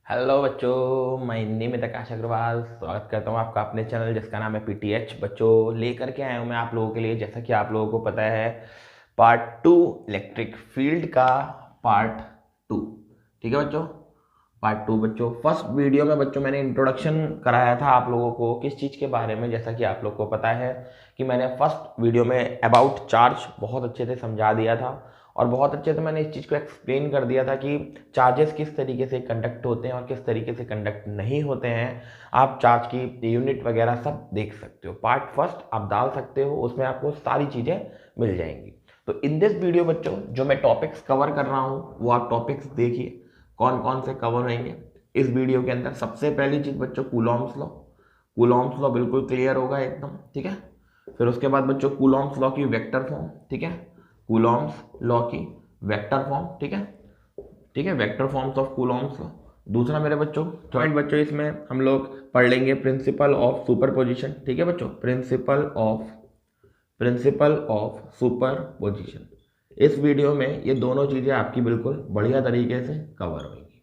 Hello बच्चों, मैं name है आकाश अग्रवाल। स्वागत करता हूँ आपका अपने चैनल जिसका नाम है पीटीएच। बच्चों, लेकर के आया हूँ मैं आप लोगों के लिए, जैसा कि आप लोगों को पता है, पार्ट 2 इलेक्ट्रिक फील्ड का पार्ट 2। ठीक है बच्चों, पार्ट 2। बच्चों, फर्स्ट वीडियो में बच्चों मैंने इंट्रोडक्शन कराया था आप लोगों को किस चीज़ के बारे में। जैसा कि आप लोगों को पता है कि मैंने फर्स्ट वीडियो में अबाउट चार्ज बहुत अच्छे से समझा दिया था और बहुत अच्छे से मैंने इस चीज़ को एक्सप्लेन कर दिया था कि चार्जेस किस तरीके से कंडक्ट होते हैं और किस तरीके से कंडक्ट नहीं होते हैं। आप चार्ज की यूनिट वगैरह सब देख सकते हो, पार्ट फर्स्ट आप डाल सकते हो, उसमें आपको सारी चीज़ें मिल जाएंगी। तो इन दिस वीडियो बच्चों, जो मैं टॉपिक्स कवर कर रहा हूँ वो आप टॉपिक्स देखिए कौन कौन से कवर होंगे इस वीडियो के अंदर। सबसे पहली चीज़ बच्चों, कूलॉम्स लॉ। कूलॉम्स लॉ बिल्कुल क्लियर होगा एकदम, ठीक है। फिर उसके बाद बच्चों कूलॉम्स लॉ की वेक्टर फॉर्म, ठीक है। कूलॉम्स लॉ की वेक्टर फॉर्म, ठीक है, ठीक है, vector forms of coulombs law. दूसरा मेरे बच्चों, थर्ड बच्चों, इसमें हम लोग पढ़ लेंगे प्रिंसिपल ऑफ सुपरपोजिशन, ठीक है बच्चों, प्रिंसिपल ऑफ सुपरपोजिशन। इस वीडियो में ये दोनों चीज़ें आपकी बिल्कुल बढ़िया तरीके से कवर होंगी,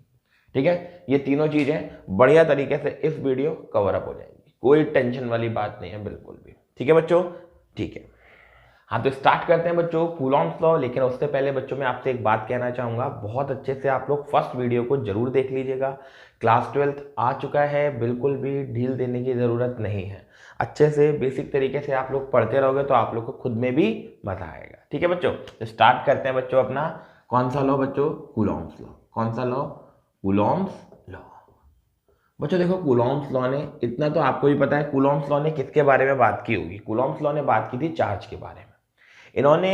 ठीक है। ये तीनों चीज़ें बढ़िया तरीके से इस वीडियो कवर अप हो जाएंगी, कोई टेंशन वाली बात नहीं है बिल्कुल भी, ठीक है बच्चों, ठीक है। हाँ, तो स्टार्ट करते हैं बच्चों कूलॉम्स लॉ। लेकिन उससे पहले बच्चों मैं आपसे एक बात कहना चाहूँगा, बहुत अच्छे से आप लोग फर्स्ट वीडियो को जरूर देख लीजिएगा। क्लास 12th आ चुका है, बिल्कुल भी ढील देने की ज़रूरत नहीं है। अच्छे से बेसिक तरीके से आप लोग पढ़ते रहोगे तो आप लोग को खुद में भी मज़ा आएगा, ठीक है बच्चों। तो स्टार्ट करते हैं बच्चों अपना कौन सा लॉ बच्चों, कूलॉम्स लॉ। कौन सा लॉ, कूलॉम्स लॉ। बच्चों देखो, कूलॉम्स लॉ ने, इतना तो आपको भी पता है, कूलॉम्स लॉ ने किसके बारे में बात की होगी। कूलॉम्स लॉ ने बात की थी चार्ज के बारे में। इन्होंने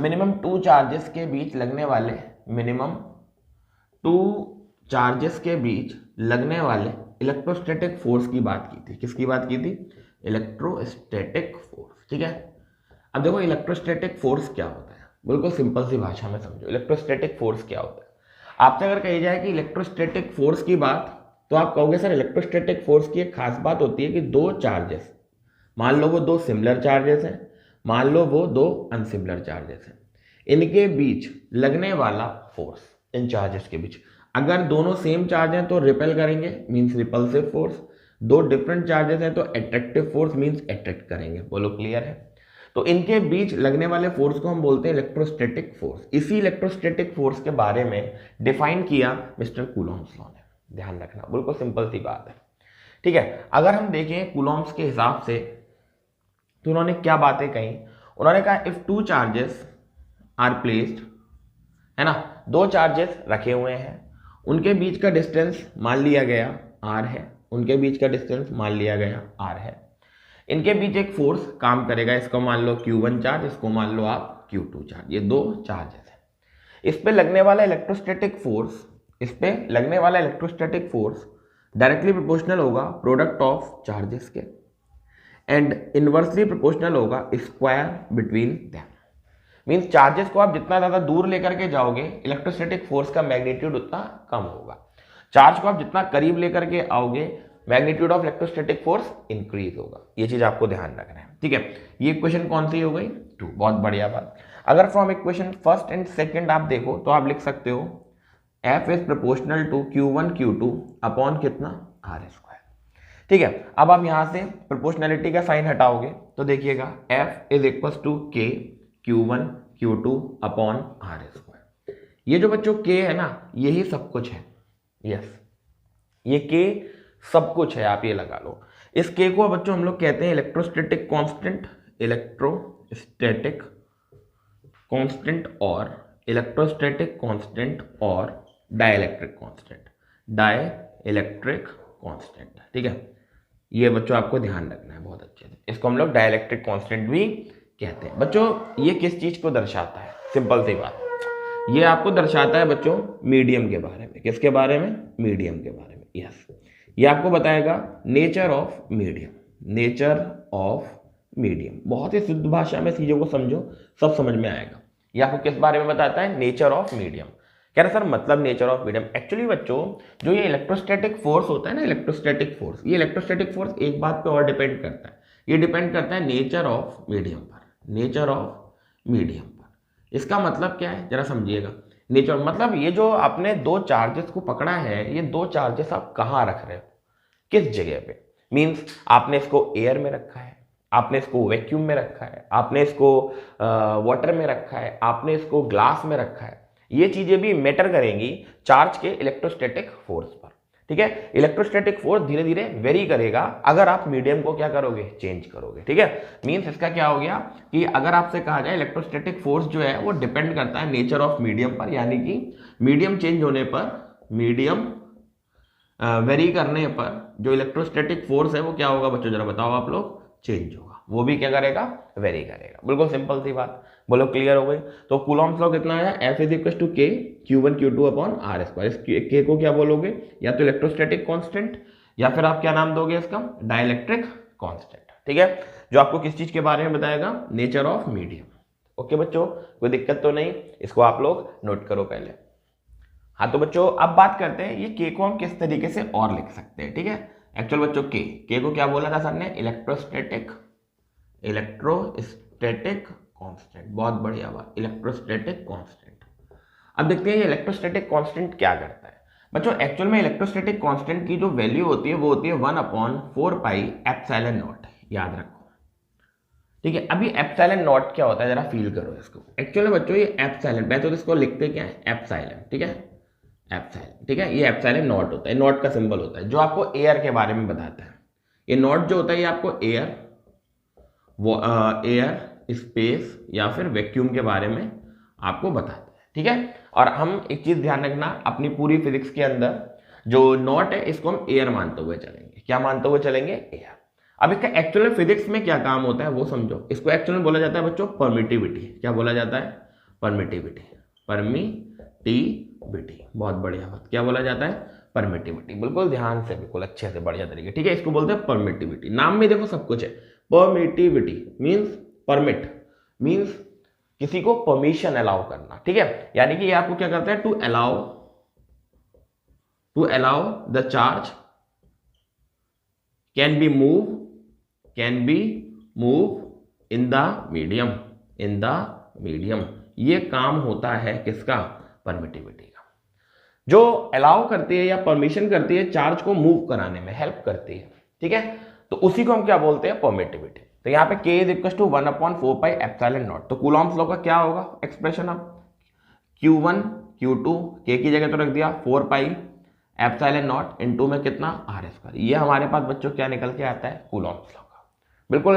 मिनिमम टू चार्जेस के बीच लगने वाले, मिनिमम टू चार्जेस के बीच लगने वाले इलेक्ट्रोस्टैटिक फोर्स की बात की थी। किसकी बात की थी, इलेक्ट्रोस्टैटिक फोर्स, ठीक है। अब देखो इलेक्ट्रोस्टैटिक फोर्स क्या होता है, बिल्कुल सिंपल सी भाषा में समझो, इलेक्ट्रोस्टैटिक फोर्स क्या होता है। आपसे अगर कही जाए कि इलेक्ट्रोस्टैटिक फोर्स की बात, तो आप कहोगे सर इलेक्ट्रोस्टैटिक फोर्स की एक खास बात होती है कि दो चार्जेस, मान लो वो दो सिमिलर चार्जेस हैं, मान लो वो दो अनसिमिलर चार्जेस हैं, इनके बीच लगने वाला फोर्स, इन चार्जेस के बीच, अगर दोनों सेम चार्ज हैं तो रिपेल करेंगे, मींस रिपल्सिव फोर्स। दो डिफरेंट चार्जेस हैं तो अट्रैक्टिव फोर्स, मींस अट्रैक्ट करेंगे। बोलो क्लियर है। तो इनके बीच लगने वाले फोर्स को हम बोलते हैं इलेक्ट्रोस्टैटिक फोर्स। इसी इलेक्ट्रोस्टैटिक फोर्स के बारे में डिफाइन किया मिस्टर कूलॉम्स लॉ ने। ध्यान रखना, बिल्कुल सिंपल सी बात है, ठीक है। अगर हम देखें कूलॉम्स के हिसाब से तो उन्होंने क्या बातें कही। उन्होंने कहा if two charges are placed, है ना, दो चार्जेस रखे हुए हैं, उनके बीच का डिस्टेंस मान लिया गया आर है, उनके बीच का डिस्टेंस मान लिया गया आर है, इनके बीच एक फोर्स काम करेगा, इसको मान लो Q1 चार्ज, इसको मान लो आप Q2 चार्ज, ये दो चार्जेस हैं। इस पे लगने वाला इलेक्ट्रोस्टैटिक फोर्स, इस पे लगने वाला इलेक्ट्रोस्टैटिक फोर्स डायरेक्टली प्रोपोर्शनल होगा प्रोडक्ट ऑफ चार्जेस के, एंड इनवर्सली प्रोपोर्शनल होगा square between them. Means charges को आप जितना ज्यादा दूर लेकर के जाओगे, इलेक्ट्रोस्टैटिक फोर्स का मैग्नीट्यूड उतना कम होगा। चार्ज को आप जितना करीब लेकर के आओगे, magnitude of electrostatic force increase होगा। ये चीज आपको ध्यान रखना है, ठीक है। ये इक्वेशन कौन सी हो गई, 2। बहुत बढ़िया बात। अगर from equation first and second आप देखो तो आप लिख सकते हो F is proportional to Q1 Q2 upon कितना, R स्क्वायर, ठीक है। अब आप यहां से प्रोपोर्शनलिटी का साइन हटाओगे तो देखिएगा F is equal to K Q1 Q2 upon R square. ये जो बच्चों K है ना, यही सब कुछ है, यस, ये K सब कुछ है, आप ये लगा लो। इस K को बच्चों हम लोग कहते हैं इलेक्ट्रोस्टैटिक कांस्टेंट, इलेक्ट्रोस्टैटिक कांस्टेंट और इलेक्ट्रोस्टैटिक कांस्टेंट और डाइलेक्ट्रिक कांस्टेंट, डाइलेक्ट्रिक कांस्टेंट, ठीक है। ये बच्चों आपको ध्यान रखना है बहुत अच्छे से, इसको हम लोग डाइलेक्ट्रिक कांस्टेंट भी कहते हैं। बच्चों ये किस चीज को दर्शाता है, सिंपल सी बात, ये आपको दर्शाता है बच्चों मीडियम के बारे में। किसके बारे में, मीडियम के बारे में, यस। ये आपको बताएगा nature of medium, nature of medium. बहुत ही शुद्ध भाषा में चीजों को समझो, सब समझ में आएगा। ये आपको किस बारे में बताता है, नेचर ऑफ मीडियम। कह रहे सर मतलब नेचर ऑफ मीडियम, एक्चुअली बच्चों जो ये इलेक्ट्रोस्टैटिक फोर्स होता है ना, इलेक्ट्रोस्टैटिक फोर्स, ये इलेक्ट्रोस्टैटिक फोर्स एक बात पे और डिपेंड करता है, ये डिपेंड करता है नेचर ऑफ मीडियम पर, नेचर ऑफ मीडियम पर। इसका मतलब क्या है जरा समझिएगा। नेचर मतलब ये जो आपने दो चार्जेस को पकड़ा है, ये दो चार्जेस आप कहाँ रख रहे हो, किस जगह पे। मींस आपने इसको एयर में रखा है, आपने इसको वैक्यूम में रखा है, आपने इसको वाटर में रखा है, आपने इसको ग्लास में रखा है। ये चीजें भी मैटर करेंगी चार्ज के इलेक्ट्रोस्टैटिक फोर्स पर। ठीक है, इलेक्ट्रोस्टैटिक फोर्स धीरे धीरे वेरी करेगा अगर आप मीडियम को क्या करोगे, चेंज करोगे। ठीक है, मींस इसका क्या हो गया कि अगर आपसे कहा जाए इलेक्ट्रोस्टैटिक फोर्स जो है वो डिपेंड करता है नेचर ऑफ मीडियम पर, यानी कि मीडियम चेंज होने पर, मीडियम वेरी करने पर जो इलेक्ट्रोस्टैटिक फोर्स है वो क्या होगा बच्चों, जरा बताओ आप लोग, चेंज होगा। वो भी क्या करेगा, वेरी करेगा। बिल्कुल सिंपल सी बात, बोलो क्लियर हो गई। तो कूलॉम्स लॉ कितना आया, F is equal to k Q1 Q2 upon r square. इस के को क्या बोलोगे, या तो इलेक्ट्रोस्टैटिक कांस्टेंट या फिर आप क्या नाम दोगे इसका, डाइलेक्ट्रिक कांस्टेंट। ठीक है, जो आपको किस चीज के बारे में बताएगा, नेचर ऑफ मीडियम। ओके बच्चों, कोई दिक्कत तो नहीं, इसको आप लोग नोट करो पहले। हाँ तो बच्चों अब बात करते हैं ये के को हम किस तरीके से और लिख सकते हैं। ठीक है, एक्चुअल बच्चों के को क्या बोला था सर ने, इलेक्ट्रोस्टैटिक कांस्टेंट। बहुत बढ़िया बात, इलेक्ट्रोस्टैटिक कांस्टेंट। अब देखते हैं ये इलेक्ट्रोस्टैटिक कांस्टेंट क्या करता है। बच्चों एक्चुअल में इलेक्ट्रोस्टैटिक कांस्टेंट की जो वैल्यू होती है वो होती है 1/4 पाई एप्सिलॉन नॉट, याद रखो। ठीक है, अब ये एप्सिलॉन नॉट क्या होता है जरा फील करो इसको। एक्चुअली बच्चों ये एप्सिलॉन, मैं तो इसको लिखते क्या है, एप्सिलॉन। ठीक है, एप्सिलॉन। ठीक है, ये एप्सिलॉन नॉट होता है, नॉट का सिंबल होता है जो आपको एयर के बारे में बताता है। ये नॉट जो होता है ये आपको एयर, वो एयर, स्पेस या फिर वैक्यूम के बारे में आपको बताता है। ठीक है, और हम एक चीज ध्यान रखना, अपनी पूरी फिजिक्स के अंदर जो नॉट है इसको हम एयर मानते हुए चलेंगे। क्या मानते हुए चलेंगे, एयर। अब इसका एक्चुअल फिजिक्स में क्या काम होता है वो समझो। इसको एक्चुअल में बोला जाता है बच्चों परमिटिविटी। क्या बोला जाता है, परमिटिविटी, परमिटिविटी। बहुत बढ़िया बात, क्या बोला जाता है, परमिटिविटी। बिल्कुल ध्यान से, बिल्कुल अच्छे से, बढ़िया तरीके। ठीक है, इसको बोलते हैं परमिटिविटी। नाम में देखो सब कुछ है। परमिटिविटी मीन्स, परमिट मीन्स किसी को परमिशन अलाउ करना। ठीक है, यानी कि ये आपको क्या करता है, to allow the charge can be move in the medium. ये काम होता है किसका, परमिटिविटी का, जो अलाउ करती है या परमिशन करती है चार्ज को मूव कराने में, हेल्प करती है। ठीक है, तो उसी को हम क्या बोलते हैं, परमिटिविटी। तो यहाँ पे K is equal to 1/4 pi epsilon naught. तो कूलॉम्स लॉ का क्या होगा एक्सप्रेशन, अब Q1 Q2 K की जगह तो रख दिया 4 पाई एप्सिलॉन नॉट इनटू में कितना, आर स्क्वायर। ये हमारे पास बच्चों क्या निकल के आता है, कूलॉम्स लॉ का बिल्कुल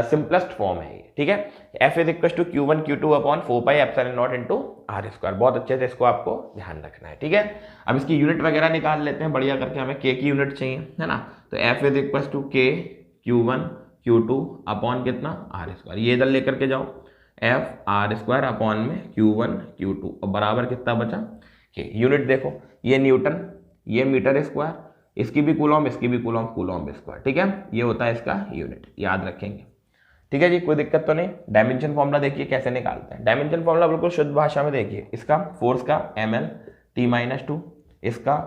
सिंपलेस्ट फॉर्म है ये। ठीक है, F is equal to Q1 Q2 upon 4 pi epsilon naught into r square. बहुत अच्छे से इसको आपको ध्यान रखना है। ठीक है, अब इसकी यूनिट वगैरह निकाल लेते हैं बढ़िया करके, हमें K की यूनिट चाहिए है ना। तो F is equal to K Q1 Q2 upon कितना, आर स्क्वायर। ये इधर लेकर के जाओ, F आर स्क्वायर अपॉन में Q1 Q2 और बराबर कितना बचा, K। यूनिट देखो, ये न्यूटन, ये मीटर स्क्वायर, इसकी भी कूलॉम, इसकी भी कूलॉम, कूलॉम स्क्वायर। ठीक है, ये होता है इसका यूनिट, याद रखेंगे। ठीक है जी, कोई दिक्कत तो नहीं। डायमेंशन फॉर्मूला देखिए कैसे निकालते हैं। डायमेंशन फॉर्मूला बिल्कुल शुद्ध भाषा में देखिए, इसका फोर्स का ml T-2, इसका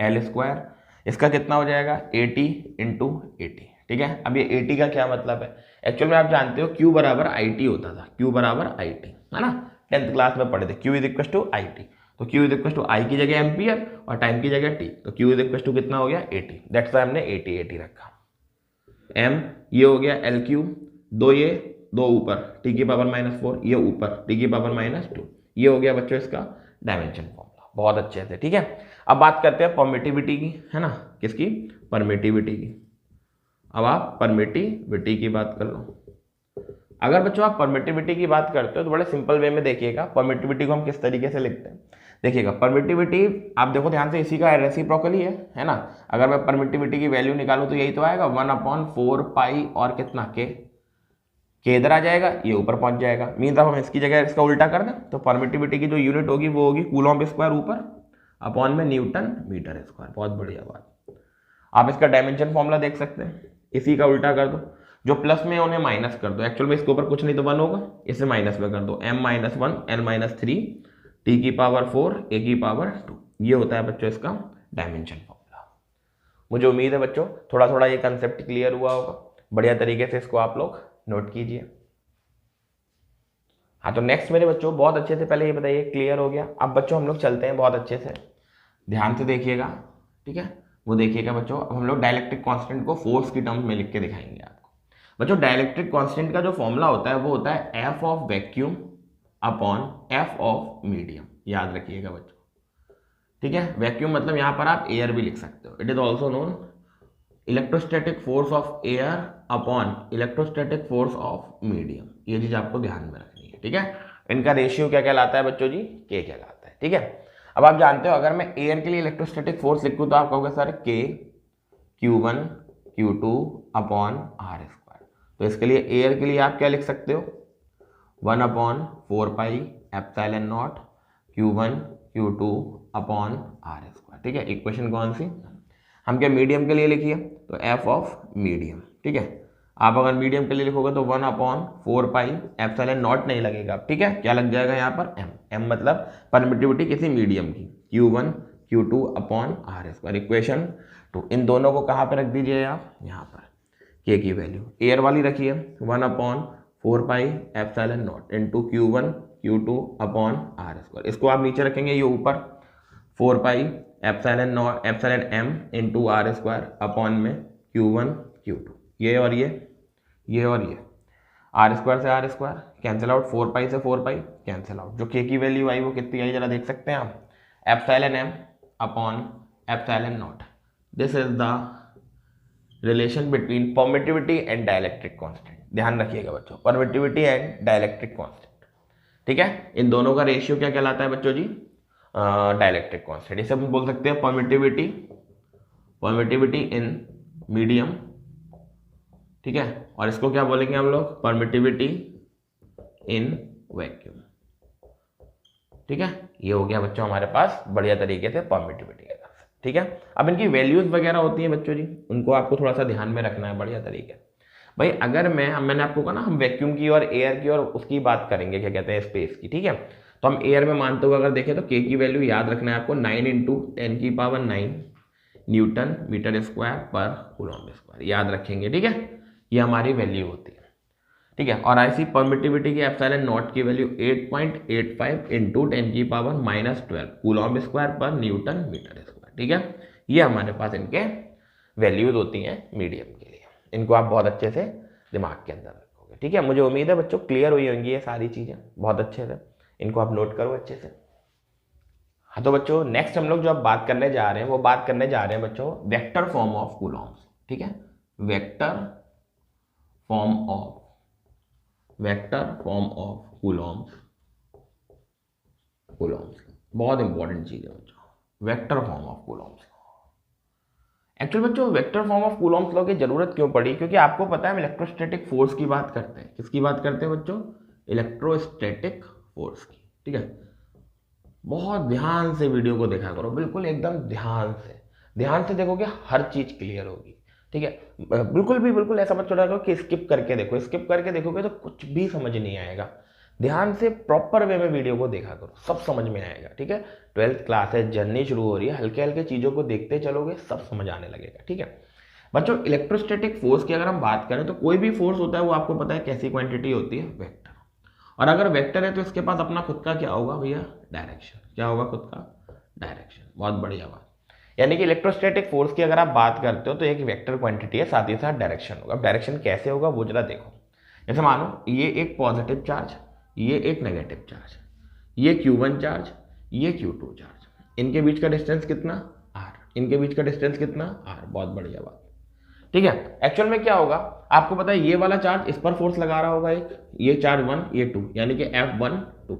L स्क्वायर, इसका कितना हो जाएगा 80 इंटू 80। ठीक है, अब ये 80 का क्या मतलब है, एक्चुअल में आप जानते हो Q बराबर IT होता था, Q बराबर IT है ना, 10th क्लास में पढ़े थे। Q is equal to IT, तो Q is equal to I की जगह एम्पियर और टाइम की जगह T, तो Q इज इक्वल टू कितना हो गया 80। दैट्स वाई हमने 80 रखा। M ये हो गया L क्यूब, दो ये दो ऊपर T की पावर -4, ये ऊपर T की पावर -2। ये हो गया बच्चों इसका डायमेंशन फॉर्मूला, बहुत अच्छे से। ठीक है, अब बात करते हैं परमिटिविटी की, है ना, किसकी, परमिटिविटी की। अब आप परमिटिविटी की बात कर लो। अगर बच्चों आप परमिटिविटी की बात करते हो तो बड़े सिंपल वे में देखिएगा परमिटिविटी को हम किस तरीके से लिखते हैं। देखिएगा परमिटिविटी, आप देखो ध्यान से, इसी का रेसिप्रोकल ही है ना। अगर मैं परमिटिविटी की वैल्यू निकालूं तो यही तो आएगा 1/4 पाई और कितना के इधर आ जाएगा, ये ऊपर पहुंच जाएगा। मीन्स अब हम इसकी जगह इसका उल्टा कर दें तो परमिटिविटी की जो यूनिट होगी वो होगी कूलॉम्ब स्क्वायर ऊपर अपॉन में न्यूटन मीटर स्क्वायर। बहुत बढ़िया बात। आप इसका डायमेंशन फॉर्मूला देख सकते हैं, इसी का उल्टा कर दो, जो प्लस में उन्हें माइनस कर दो। एक्चुअल में इसके ऊपर कुछ नहीं तो 1 होगा, इसे माइनस में कर दो, m-1 n-3 t की पावर 4 a की पावर 2। ये होता है बच्चों इसका डायमेंशन फॉर्मूला। मुझे उम्मीद है बच्चों थोड़ा थोड़ा ये कंसेप्ट क्लियर हुआ होगा, बढ़िया तरीके से इसको आप लोग नोट कीजिए। हाँ, तो नेक्स्ट मेरे बच्चों बहुत अच्छे से पहले ये बताइए, क्लियर हो गया? अब बच्चों हम लोग चलते हैं बहुत अच्छे से, ध्यान से देखिएगा, ठीक है? वो देखिएगा बच्चों, अब हम लोग डाइलेक्ट्रिक कांस्टेंट को फोर्स की टर्म्स में लिख के दिखाएंगे आपको। बच्चों डाइलेक्ट्रिक कांस्टेंट का जो फॉर्मूला होता है वो होता है F of vacuum upon F of medium, याद रखिएगा बच्चों, ठीक है? वैक्यूम मतलब यहां पर आप एयर भी लिख सकते हो, it is also known electrostatic force of air upon electrostatic force of medium, ये चीज आपको ध्यान में रखनी है, ठीक है? इनका रेशियो क्या कहलाता है बच्चों जी? के कहलाता है, ठीक है? अब आप जानते हो अगर मैं एयर के लिए इलेक्ट्रोस्टैटिक फोर्स लिखूं तो आप कहोगे सर के Q1 Q2 upon r square, तो इसके लिए एयर के लिए आप क्या लिख सकते हो? 1 upon 4 pi epsilon naught Q1 Q2 upon r square, ठीक है? इक्वेशन कौन सी? हम क्या मीडियम के लिए लिखिए तो एफ ऑफ मीडियम, ठीक है? आप अगर मीडियम के लिए लिखोगे तो 1 अपॉन 4 पाई एप्सिलॉन नॉट नहीं लगेगा, ठीक है? क्या लग जाएगा यहाँ पर? एम, एम मतलब परमिटिविटी किसी मीडियम की, Q1 Q2 upon r square, equation 2। इन दोनों को कहाँ पे रख दीजिए आप? यहाँ पर के की वैल्यू एयर वाली रखिए 1 upon 4 pi epsilon naught into Q1 Q2 upon r square, इसको आप नीचे रखेंगे, ये ऊपर 4 pi epsilon naught epsilon m into r square upon में Q1 Q2, ये और ये और ये, आर स्क्वायर से r square cancel out, 4 pi से 4 पाई कैंसिल आउट, जो के की वैल्यू आई वो कितनी आई जरा देख सकते हैं आप? Epsilon m upon epsilon naught, this is the relation between permittivity and dielectric constant, ध्यान रखिएगा बच्चों, परमिटिविटी एंड डाइलेक्ट्रिक कांस्टेंट, ठीक है? इन दोनों का रेशियो क्या कहलाता है बच्चों जी? Dielectric constant. इसे हम बोल सकते हैं परमिटिविटी इन मीडियम, ठीक है? और इसको क्या बोलेंगे हम लोग? परमिटिविटी इन वैक्यूम, ठीक है? ये हो गया बच्चों हमारे पास बढ़िया तरीके से परमिटिविटी का, ठीक है? अब इनकी वैल्यूज वगैरह होती हैं बच्चों जी, उनको आपको थोड़ा सा ध्यान में रखना है बढ़िया तरीके। भाई अगर मैंने आपको कहा ना हम वैक्यूम की और एयर की और उसकी बात करेंगे, क्या कहते हैं, स्पेस की, ठीक है? तो हम एयर में मानते हुए अगर देखें तो के की वैल्यू याद रखना है आपको 9 इंटू 10⁻⁹ न्यूटन मीटर स्क्वायर पर कूलॉम स्क्वायर, याद रखेंगे, ठीक है? ये हमारी वैल्यू होती है, ठीक है? और ऐसी परमिटिविटी की एप्सिलॉन नॉट की वैल्यू 8.85 इंटू 10⁻⁻12 कूलॉम स्क्वायर पर न्यूटन मीटर स्क्वायर, ठीक है? ये हमारे पास इनके वैल्यूज होती हैं मीडियम के लिए, इनको आप बहुत अच्छे से दिमाग के अंदर रखोगे, ठीक है? मुझे उम्मीद है बच्चों क्लियर हुई होंगी ये सारी चीज़ें बहुत अच्छे से, इनको आप नोट करो अच्छे से। हाँ, तो बच्चों नेक्स्ट हम लोग जो अब बात करने जा रहे हैं वो बात करने जा रहे हैं बच्चों वेक्टर फॉर्म ऑफ कूलॉम्स, ठीक है? वेक्टर फॉर्म ऑफ कूलॉम्स बहुत इंपॉर्टेंट चीज है बच्चों, vector form of coulombs. Actually बच्चों vector form of coulombs law की जरूरत क्यों पड़ी? क्योंकि आपको पता है हम इलेक्ट्रोस्टैटिक फोर्स की बात करते हैं, किसकी बात करते हैं बच्चों? इलेक्ट्रोस्टैटिक फोर्स की, ठीक है? बहुत ध्यान से वीडियो को देखा करो, बिल्कुल एकदम ध्यान से देखोगे हर चीज क्लियर होगी, ठीक है? बिल्कुल ऐसा मत छोड़ा करो कि स्किप करके देखोगे तो कुछ भी समझ नहीं आएगा। ध्यान से प्रॉपर वे में वीडियो को देखा करो, सब समझ में आएगा, ठीक है? 12th क्लास है, जर्नी शुरू हो रही है, हल्के हल्के चीजों को देखते चलोगे सब समझ आने लगेगा, ठीक है? बच्चों इलेक्ट्रोस्टैटिक फोर्स की अगर हम बात करें तो कोई भी फोर्स होता है वो आपको पता है कैसी क्वांटिटी होती है? वेक्टर। और अगर वेक्टर है तो इसके पास अपना खुद का क्या होगा भैया? डायरेक्शन। क्या होगा? खुद का डायरेक्शन। बहुत बढ़िया बात। यानी कि इलेक्ट्रोस्टैटिक फोर्स की अगर आप बात करते हो तो एक वेक्टर क्वांटिटी है, साथ ही साथ डायरेक्शन होगा। डायरेक्शन कैसे होगा वो जरा देखो। जैसे मानो ये एक पॉजिटिव चार्ज, ये एक नेगेटिव चार्ज, ये Q1 चार्ज, ये Q2 चार्ज, इनके बीच का डिस्टेंस कितना? r, इनके बीच का डिस्टेंस कितना? r। बहुत बढ़िया बात, ठीक है? एक्चुअल में क्या होगा आपको पता है, ये वाला चार्ज इस पर फोर्स लगा रहा होगा एक, ये चार्ज 1 ये 2, यानी कि F1 2।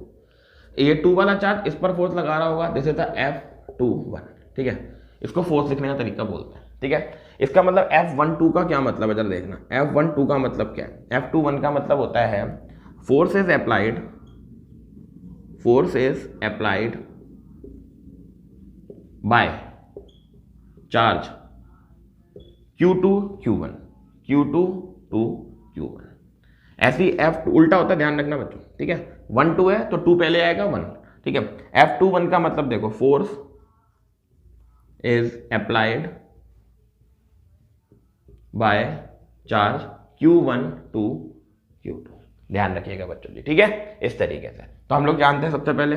ये 2 वाला चार्ज इस पर फोर्स लगा रहा होगा, दिस इज द F21, ठीक है? इसको फोर्स लिखने का तरीका बोलते हैं, ठीक है? इसका मतलब F12 का क्या मतलब है जरा देखना। F12 का मतलब क्या है? F21 का मतलब होता है force is applied by charge Q2 Q1 to Q1। ऐसी F2 उल्टा होता है, ध्यान रखना बच्चों, ठीक है? 1 2 है तो 2 पहले आएगा 1, ठीक है? F21 का मतलब देखो force is applied by charge Q1 to Q2। ध्यान रखिएगा बच्चों जी, ठीक है, इस तरीके से। तो हम लोग जानते हैं सबसे पहले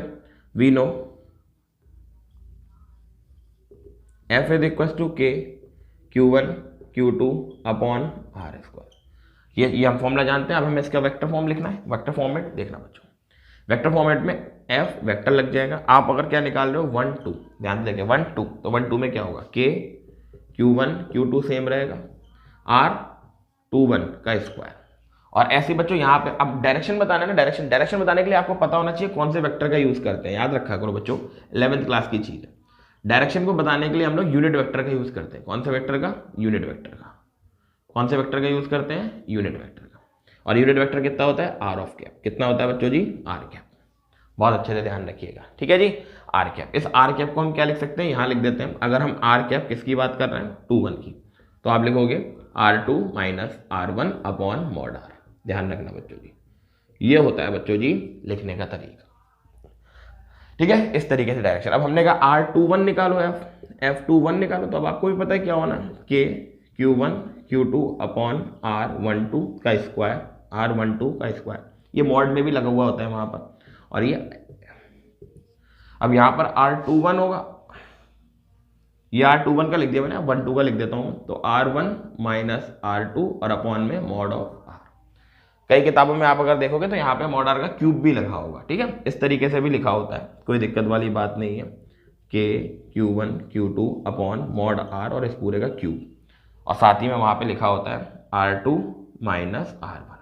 we know F is equal to k Q1 Q2 upon r square. ये हम फॉर्मूला जानते हैं। अब हमें इसका वेक्टर फॉर्म लिखना है, वेक्टर फॉर्मेट देखना बच्चों। वेक्टर फॉर्मेट में F वेक्टर लग जाएगा। आप अगर क्या निकाल रहे हो 1 2, ध्यान से देखिए 1 2, तो 1 2 में क्या होगा K Q1 Q2 सेम रहेगा, R 21 का स्क्वायर। और ऐसे बच्चों यहाँ पे अब डायरेक्शन बताना है ना, डायरेक्शन बताने के लिए आपको पता होना चाहिए कौन से वेक्टर का यूज करते हैं। याद रखा करो बच्चों, 11th क्लास की चीज है। डायरेक्शन को बताने के लिए हम लोग यूनिट वेक्टर का यूज करते हैं। कौन से वेक्टर का? यूनिट वेक्टर का। कौन से वेक्टर का यूज करते हैं? यूनिट वेक्टर का। और यूनिट वेक्टर कितना होता है? R of cap. कितना होता है बच्चों जी? Are cap. बहुत अच्छे से ध्यान रखिएगा, ठीक है जी, आर कैप। इस आर कैप को हम क्या लिख सकते हैं? यहां लिख देते हैं। अगर हम आर कैप किसकी बात कर रहे हैं? 21 की, तो आप लिखोगे R2 minus R1 upon mod are. ध्यान रखना बच्चों जी, ये होता है बच्चों जी लिखने का तरीका, ठीक है, इस तरीके से डायरेक्शन। अब हमने कहा R21 निकालो, F21 निकालो, तो अब आपको भी पता है क्या होना है, K Q1 Q2 upon R12 का स्क्वायर, R12 का स्क्वायर। ये मॉड में भी लगा हुआ होता है वहां पर। और ये अब यहां पर R21 होगा, ये R21 का लिख दिया मैंने, 12 का लिख देता हूं, तो R1 माइनस R2 और अपॉन में मॉड ऑफ R। कई किताबों में आप अगर देखोगे तो यहाँ पे मॉड आर का क्यूब भी लिखा होगा, ठीक है, इस तरीके से भी लिखा होता है, कोई दिक्कत वाली बात नहीं है। K Q1 Q2 upon mod are और इस पूरे का क्यूब, और साथ ही में वहां पे लिखा होता है R2 माइनस R1,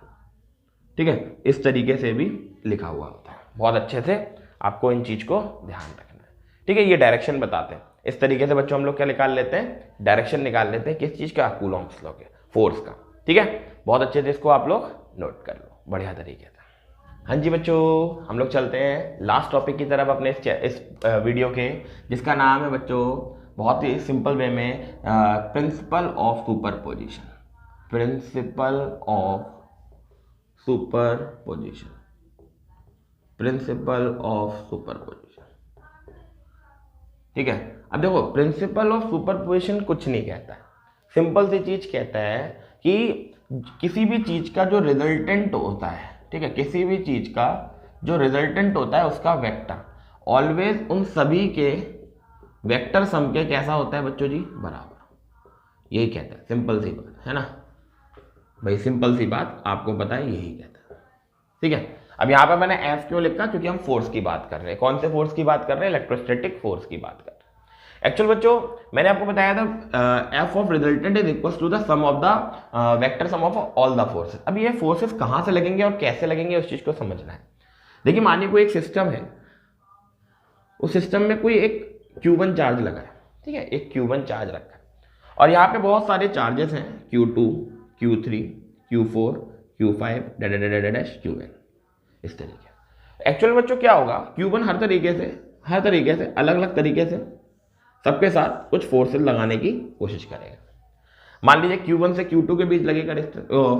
ठीक है, इस तरीके से भी लिखा हुआ होता है। बहुत अच्छे से आपको इन चीज को ध्यान रखना है, ठीक है। ये डायरेक्शन बताते हैं। इस तरीके से बच्चों हम लोग क्या निकाल लेते हैं? डायरेक्शन निकाल लेते हैं। किस चीज का? कूलॉम्स लॉ के, फोर्स का, ठीक है। बहुत अच्छे से इसको आप लोग नोट कर लो बढ़िया तरीके से। हाँ जी बच्चों, हम लोग चलते हैं लास्ट टॉपिक की तरफ अपने इस वीडियो के, जिसका नाम है बच्चों बहुत ही सिंपल वे में principle of superposition. Principle of superposition, principle of superposition, ठीक है। अब देखो, प्रिंसिपल ऑफ सुपरपोजिशन कुछ नहीं कहता है, सिंपल सी चीज कहता है कि किसी भी चीज का जो रिजल्टेंट होता है, ठीक है, किसी भी चीज का जो रिजल्टेंट होता है उसका वेक्टर ऑलवेज उन सभी के वेक्टर सम के कैसा होता है बच्चों जी? बराबर। यही कहता है, सिंपल सी बात है ना भाई, सिंपल सी बात आपको पता है, यही कहता है, ठीक है। अब यहाँ पे मैंने F क्यों लिखा? क्योंकि हम फोर्स की बात कर रहे हैं। कौन से फोर्स की बात कर रहे हैं? इलेक्ट्रोस्टैटिक फोर्स की बात कर रहे हैं। एक्चुअल बच्चों मैंने आपको बताया था F of resultant is equal to the sum of the vector sum of all the forces. अब ये फोर्सेस कहां से लगेंगे और कैसे लगेंगे उस चीज को समझना है। देखिए, मानिए कोई एक सिस्टम है, उस सिस्टम में कोई एक Q1 चार्ज लगा है, ठीक है, एक Q1 चार्ज रखा है, और यहाँ पे बहुत सारे चार्जेस हैं, Q2 Q3 Q4 Q5 Qn, इस तरीके। एक्चुअल बच्चों क्या होगा, Q1 हर तरीके से अलग अलग तरीके से सबके साथ कुछ फोर्सेस लगाने की कोशिश करेगा। मान लीजिए Q1 से Q2 के बीच लगेगा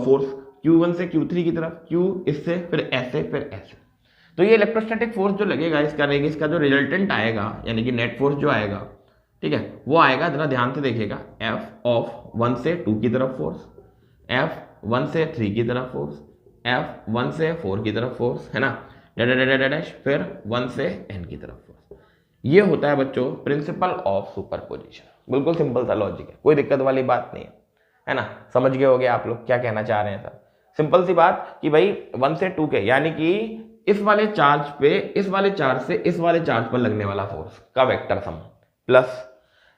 फोर्स, Q1 से Q3 की तरफ, Q इससे, फिर ऐसे, फिर ऐसे। तो ये इलेक्ट्रोस्टैटिक फोर्स जो लगेगा, इसका जो रिजल्टेंट आएगा, यानी कि नेट फोर्स जो आएगा, ठीक है, वो आएगा, जरा ध्यान से देखिएगा, F ऑफ 1 से 2 की तरफ फोर्स, F1 से 3 की तरफ फोर्स, F1 से 4 की तरफ फोर्स, है ना, फिर 1 से n की तरफ फोर्स। ये होता है बच्चों प्रिंसिपल ऑफ सुपरपोजिशन। बिल्कुल सिंपल सा लॉजिक है, कोई दिक्कत वाली बात नहीं है ना। समझ गए होगे आप लोग क्या कहना चाह रहे हैं सर? सिंपल सी बात कि भाई 1 से 2 के, यानी कि इस वाले चार्ज पे, इस वाले चार्ज से इस वाले चार्ज पर लगने वाला फोर्स का वेक्टर सम, प्लस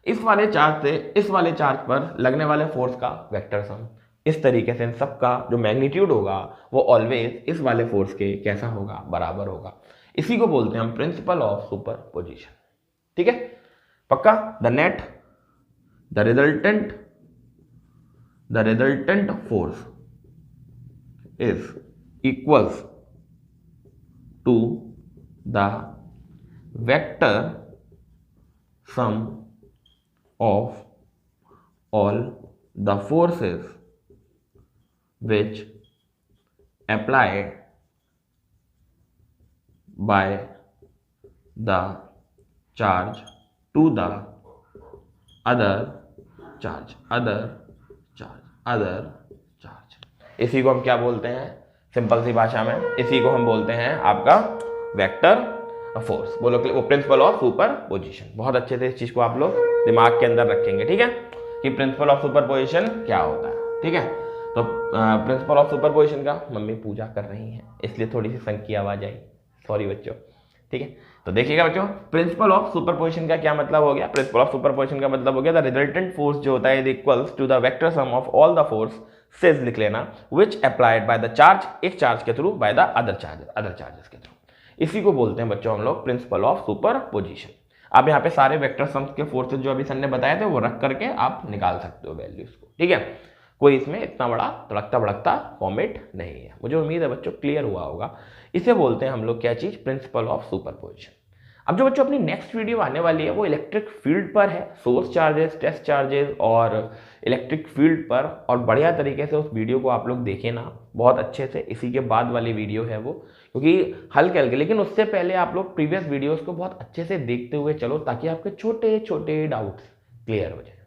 इस वाले चार्ज से इस वाले चार्ज पर लगने वाले फोर्स का वेक्टर सम। इस तरीके से इन सबका जो मैग्नीट्यूड होगा वो ऑलवेज इस वाले फोर्स के कैसा होगा? बराबर होगा। इसी को बोलते हैं हम प्रिंसिपल ऑफ सुपरपोजिशन, ठीक है, पक्का। The resultant force is equals to the vector sum of all the forces which applied by the charge to the other charge। इसी को हम क्या बोलते हैं? सिंपल सी भाषा में इसी को हम बोलते हैं आपका वेक्टर फोर्स। बोलो वो प्रिंसिपल ऑफ सुपरपोजिशन। बहुत अच्छे से इस चीज को आप लोग दिमाग के अंदर रखेंगे, ठीक है, कि प्रिंसिपल ऑफ सुपरपोजिशन क्या होता है, ठीक है। तो प्रिंसिपल ऑफ सुपरपोजिशन का मम्मी पूजा कर रही है इसलिए थोड़ी सी संग की आवाज आई, सॉरी बच्चों, ठीक है। तो देखिएगा बच्चों, प्रिंसिपल ऑफ सुपरपोजिशन का क्या मतलब हो गया। प्रिंसिपल ऑफ सुपरपोजिशन का मतलब हो गया द रिजल्टेंट फोर्स जो होता है is equals to the vector sum of all the forces लिख लेना which applied by the charge, एक चार्ज के through, by the other charges के थ्रू। इसी को बोलते हैं बच्चों हम लोग प्रिंसिपल ऑफ सुपरपोजिशन। अब यहाँ पे सारे वेक्टर सम्स के फोर्सेज जो अभी सर ने बताए थे वो रख करके आप निकाल सकते हो वैल्यूज को, ठीक है। कोई इसमें इतना बड़ा तड़कता भड़कता फॉर्मेट नहीं है। मुझे उम्मीद है बच्चों क्लियर हुआ होगा। इसे बोलते हैं हम लोग क्या चीज, प्रिंसिपल ऑफ सुपरपोजिशन। अब जो बच्चों अपनी नेक्स्ट वीडियो आने वाली है वो इलेक्ट्रिक फील्ड पर है, सोर्स चार्जेस, टेस्ट चार्जेस और इलेक्ट्रिक फील्ड पर, और बढ़िया तरीके से उस वीडियो को आप लोग देखें ना बहुत अच्छे से। इसी के बाद वाली वीडियो है वो, क्योंकि हल्के हल्के, लेकिन उससे पहले आप लोग प्रीवियस वीडियोस को बहुत अच्छे से देखते हुए चलो ताकि आपके छोटे छोटे डाउट्स क्लियर हो जाए,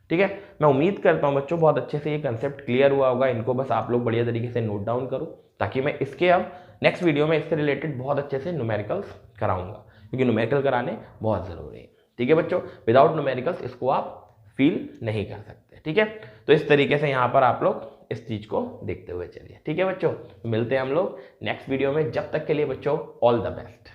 ठीक है। मैं उम्मीद करता हूँ बच्चों बहुत अच्छे से ये कंसेप्ट क्लियर हुआ होगा। इनको बस आप लोग बढ़िया तरीके से नोट डाउन करो ताकि मैं इसके अब नेक्स्ट वीडियो में इससे रिलेटेड बहुत अच्छे से न्यूमेरिकल्स कराऊंगा, क्योंकि न्यूमेरिकल कराने बहुत ज़रूरी है, ठीक है बच्चों। विदाउट न्यूमेरिकल्स इसको आप फील नहीं कर सकते, ठीक है। तो इस तरीके से यहाँ पर आप लोग इस चीज़ को देखते हुए चलिए, ठीक है बच्चों। मिलते हैं हम लोग नेक्स्ट वीडियो में, जब तक के लिए बच्चों ऑल द बेस्ट।